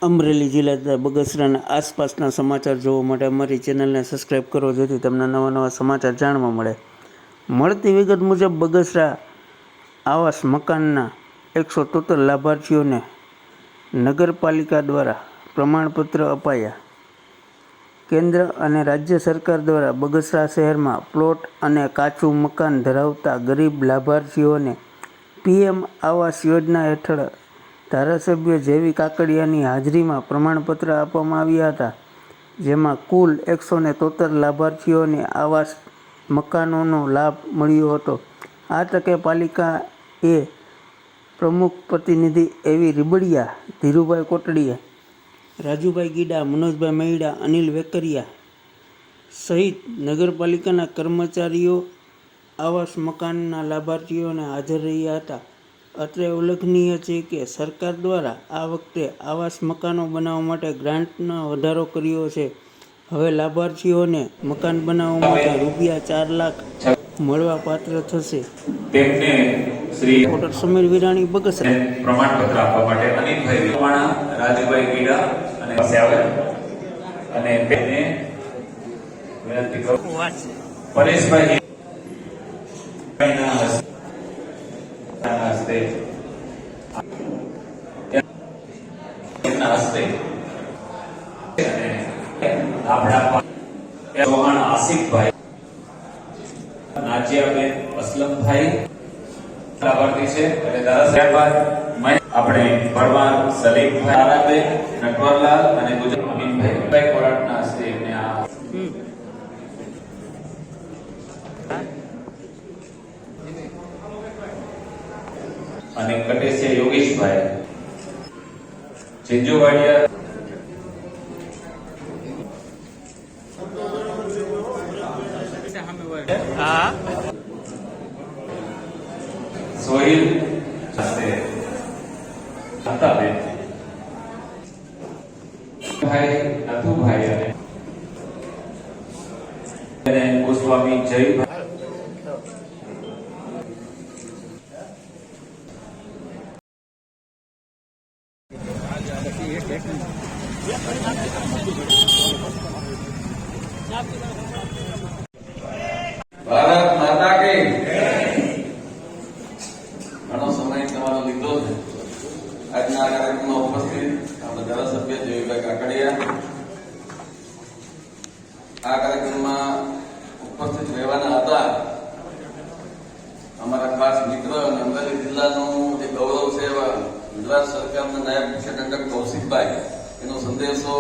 અમરેલી જિલ્લા તથા બગસરાના આસપાસના સમાચાર જોવા માટે અમારી ચેનલને સબસ્ક્રાઈબ કરો, જેથી તમને નવા નવા સમાચાર જાણવા મળે. મળતી વિગત મુજબ બગસરા આવાસ મકાનના 173 લાભાર્થીઓને નગરપાલિકા દ્વારા પ્રમાણપત્ર અપાયા. કેન્દ્ર અને રાજ્ય સરકાર દ્વારા બગસરા શહેરમાં પ્લોટ અને કાચું મકાન ધરાવતા ગરીબ લાભાર્થીઓને PM આવાસ યોજના હેઠળ ધારાસભ્ય જેવી કાકડિયાની હાજરીમાં પ્રમાણપત્ર આપવામાં આવ્યા હતા, જેમાં કુલ 173 લાભાર્થીઓને આવાસ મકાનોનો લાભ મળ્યો હતો. આ તકે પાલિકાએ પ્રમુખ પ્રતિનિધિ એવી રીબડિયા, ધીરુભાઈ કોટડીયા, રાજુભાઈ ગીડા, મનોજભાઈ મહિડા, અનિલ વેકરિયા સહિત નગરપાલિકાના કર્મચારીઓ આવાસ મકાનના લાભાર્થીઓને હાજર રહ્યા હતા. અત્રે ઉલ્લેખનીય છે કે સરકાર દ્વારા આ વખતે આવાસ મકાનો બનાવવા માટે ગ્રાન્ટનો વધારો કર્યો છે. હવે લાભાર્થીઓને મકાન બનાવવા માટે રૂપિયા 4 લાખ મળવા પાત્ર થશે. તેમને શ્રી ડોક્ટર સમીર વિરાણી, બગસરા. પ્રમાણપત્ર આપવા માટે અનિલભાઈ વિવાણા, રાજુભાઈ ગીડા અને પાસે આવે અને તેને વિનંતી કરું. પરેશભાઈ હસ્તે ચૌહાણ આસિફભાઈ, નાજિયાબેન અસલમભાઈ લાભાર્થી છે અને ત્યારબાદ આપણે પરમાર સલીમભાઈ, તારાબેન નટવરલાલ અને ગુજરાત અમીનભાઈ કોરાટના હસ્તે એમને આ અને કટેસિયા યોગેશભાઈ, ચિંજુવાડિયા સોહિલ હસ્તે અંતાબેન ભાઈ નથુભાઈ અને ગોસ્વામી જયભાઈ ભારત માતા કે ઘણો સમય તમારો લીધો છે. આજના કાર્યક્રમમાં ઉપસ્થિત આપણા ધારાસભ્ય જેવીભાઈ કાકડિયા, આ કાર્યક્રમમાં ઉપસ્થિત રહેવાના હતા. અમારા ખાસ મિત્ર અને અમરેલી જિલ્લાનું જે ગૌરવ છે એવા ગુજરાત સરકારના નાયબ મુખ્ય દંડક કૌશિકભાઈ, એનો સંદેશો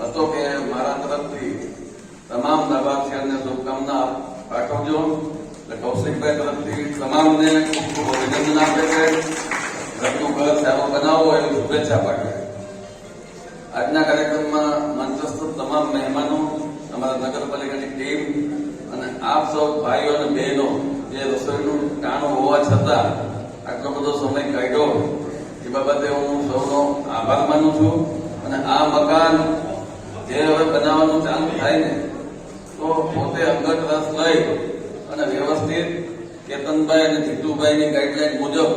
હતો કે મારા તરફથી તમામ લાભાર્થીઓને શુભકામના પાઠવજો. એટલે કૌશિકભાઈ તરફથી તમામને ખૂબ ખૂબ અભિનંદન આપે છે. ઘરનું ઘર સારું બનાવવો એવી શુભેચ્છા પાઠવે. આજના કાર્યક્રમમાં મંચસ્થ તમામ મહેમાનો, અમારા નગરપાલિકાની ટીમ અને આપ સૌ ભાઈઓ અને બહેનો જે રસોઈનું ટાણું હોવા છતાં આટલો બધો સમય કાઢ્યો એ બાબતે હું સૌનો આભાર માનું છું. અને આ મકાન જે હવે બનાવવાનું ચાલુ થાય ને તો પોતે અંગત રસ લઈ અને વ્યવસ્થિત કેતનભાઈ અને જીતુભાઈની ગાઈડલાઈન મુજબ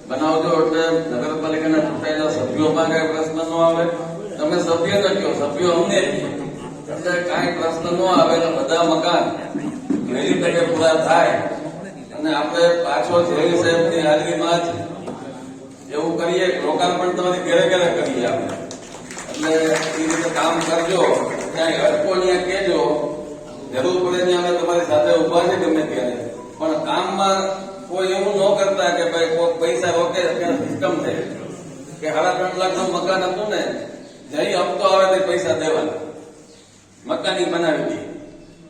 બનાવજો. એટલે નગરપાલિકાના ચૂંટાયેલા સભ્યોમાં કઈ પ્રશ્ન ન આવે. તમે સભ્ય ન કહો, સભ્યો અમને એટલે કાંઈ પ્રશ્ન ન આવે. બધા મકાન વહેલી તકે પૂરા થાય અને આપણે પાછો જેવી સાહેબની હાજરીમાં જ એવું કરીએ, લોકાર્પણ તમારી ઘરે ઘરે કરીએ આપણે. એટલે એ રીતે કામ કરજો. ત્યાં અટકો ત્યાં કહેજો, જરૂર પડે ને અમે તમારી સાથે ઉભા છે ગમે ત્યારે. પણ કામમાં કોઈ એવું ન કરતા કે ભાઈ કોઈ પૈસા રોકે સિસ્ટમ છે કે 3.5 લાખનું મકાન હતું ને, જઈ હપ્તો આવે તે પૈસા દેવાના. મકાની બનાવી દી.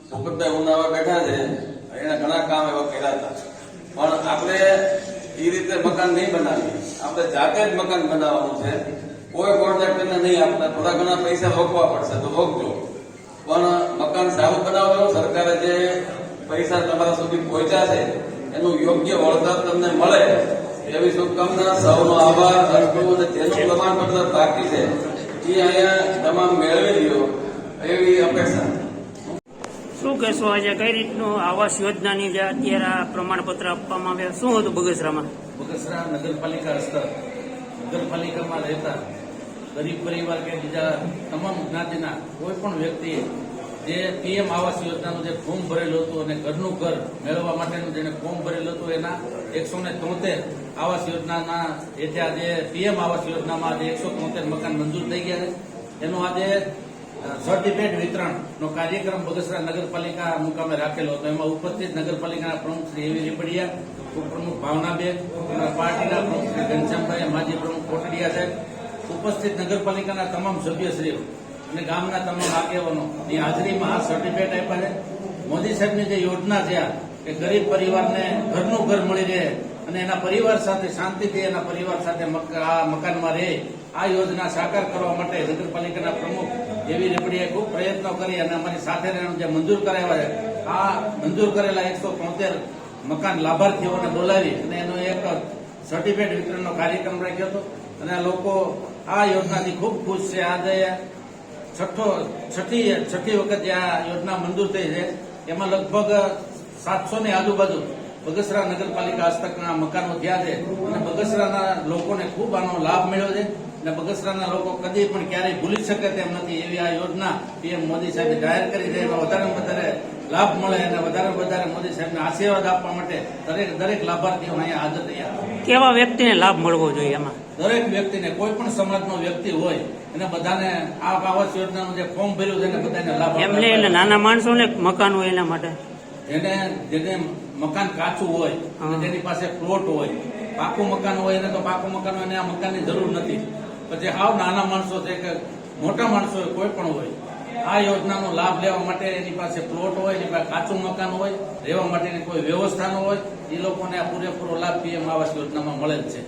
સુપતભાઈ ઉનાવા બેઠા છે, એને ઘણા કામ એવા કર્યા હતા. પણ આપણે એ રીતે મકાન નહીં બનાવીએ. આપણે જાતે જ મકાન બનાવવાનું છે. કોઈ કોન્ટ્રાક્ટરને નહીં આપતા. થોડા ઘણા પૈસા રોકવા પડશે તો રોકજો, પણ મકાન સારું બનાવજો. સરકારે જે પૈસા તમારા સુધી પહોંચ્યા છે એનું યોગ્ય વળતર તમને મળે એવી શુભકામના. સૌનો આભાર. અને જેનું પ્રમાણપત્ર બાકી છે એ અહીંયા તમામ મેળવી લ્યો એવી અપેક્ષા. શું કહેશો, આજે કઈ રીતનું આવાસ યોજનાની જે અત્યારે આ પ્રમાણપત્ર આપવામાં આવ્યા, શું હતું બગસરામાં? બગસરા નગરપાલિકા હસ્તક નગરપાલિકામાં રહેતા ગરીબ પરિવાર કે બીજા તમામ જ્ઞાતિના કોઈ પણ વ્યક્તિએ જે પીએમ આવાસ યોજનાનું જે ફોર્મ ભરેલું હતું અને ઘરનું ઘર મેળવવા માટેનું જેને ફોર્મ ભરેલું હતું એના 173 આવાસ યોજનાના હેઠળ જે પીએમ આવાસ યોજનામાં આજે 173 મકાન મંજૂર થઈ ગયા છે એનું આજે સર્ટિફિકેટ વિતરણનો કાર્યક્રમ બગસરા નગરપાલિકા મુકામે રાખેલો હતો. એમાં ઉપસ્થિત નગરપાલિકાના પ્રમુખ શ્રી એવી રીપડિયા, ઉપપ્રમુખ ભાવનાબેન, પાર્ટીના પ્રમુખ શ્રી ઘનશ્યામભાઈ, માજી પ્રમુખ કોટડિયા સાહેબ, ઉપસ્થિત નગરપાલિકાના તમામ સભ્યશ્રીઓ અને ગામના તમામ આગેવાનો ની હાજરીમાં આ સર્ટિફિકેટ આપ્યા છે. મોદી સાહેબની જે યોજના છે કે ગરીબ પરિવારને ઘરનું ઘર મળી રહે અને એના પરિવાર સાથે શાંતિથી એના પરિવાર સાથે આ મકાનમાં રહે, આ યોજના સાકાર કરવા માટે નગરપાલિકાના પ્રમુખ એવી રીપડીએ ખૂબ પ્રયત્નો કરી અને અમારી સાથે જે મંજૂર કરાવ્યા છે આ મંજૂર કરેલા 173 મકાન લાભાર્થીઓને બોલાવી અને એનો એક સર્ટિફિકેટ વિતરણનો કાર્યક્રમ રાખ્યો હતો અને લોકો આ યોજનાથી ખૂબ ખુશ છે. આજે છઠ્ઠી વખત જે આ યોજના મંજૂર થઈ છે એમાં લગભગ 700 ની આજુબાજુ બગસરા નગરપાલિકા હસ્તકના મકાનો થયા છે અને બગસરાના લોકોને ખૂબ આનો લાભ મળ્યો છે અને બગસરાના લોકો કદી પણ ક્યારેય ભૂલી શકે તેમ નથી એવી આ યોજના પીએમ મોદી સાહેબે જાહેર કરી છે. એમાં વધારે વધારે લાભ મળે અને વધારે મોદી સાહેબને આશીર્વાદ આપવા માટે દરેક લાભાર્થીઓ અહીંયા હાજર રહ્યા. કેવા વ્યક્તિને લાભ મળવો જોઈએ એમાં? દરેક વ્યક્તિને, કોઈ પણ સમાજનો વ્યક્તિ હોય એને બધાને આ આવાસ યોજનાનું જે ફોર્મ ભર્યું છે એને બધાને લાભ એમને એટલે નાના માણસોને મકાન હોય એના માટે જેને મકાન કાચું હોય અને જેની પાસે પ્લોટ હોય, પાકું મકાન હોય એને તો પાકું મકાન હોય એને આ મકાનની જરૂર નથી. પછી હાવ નાના માણસો છે કે મોટા માણસો હોય, કોઈ પણ હોય, આ યોજનાનો લાભ લેવા માટે એની પાસે પ્લોટ હોય, એની પાસે કાચું મકાન હોય, રહેવા માટેની કોઈ વ્યવસ્થા ન હોય, એ લોકોને આ પૂરેપૂરો લાભ પીએમ આવાસ યોજનામાં મળેલ છે.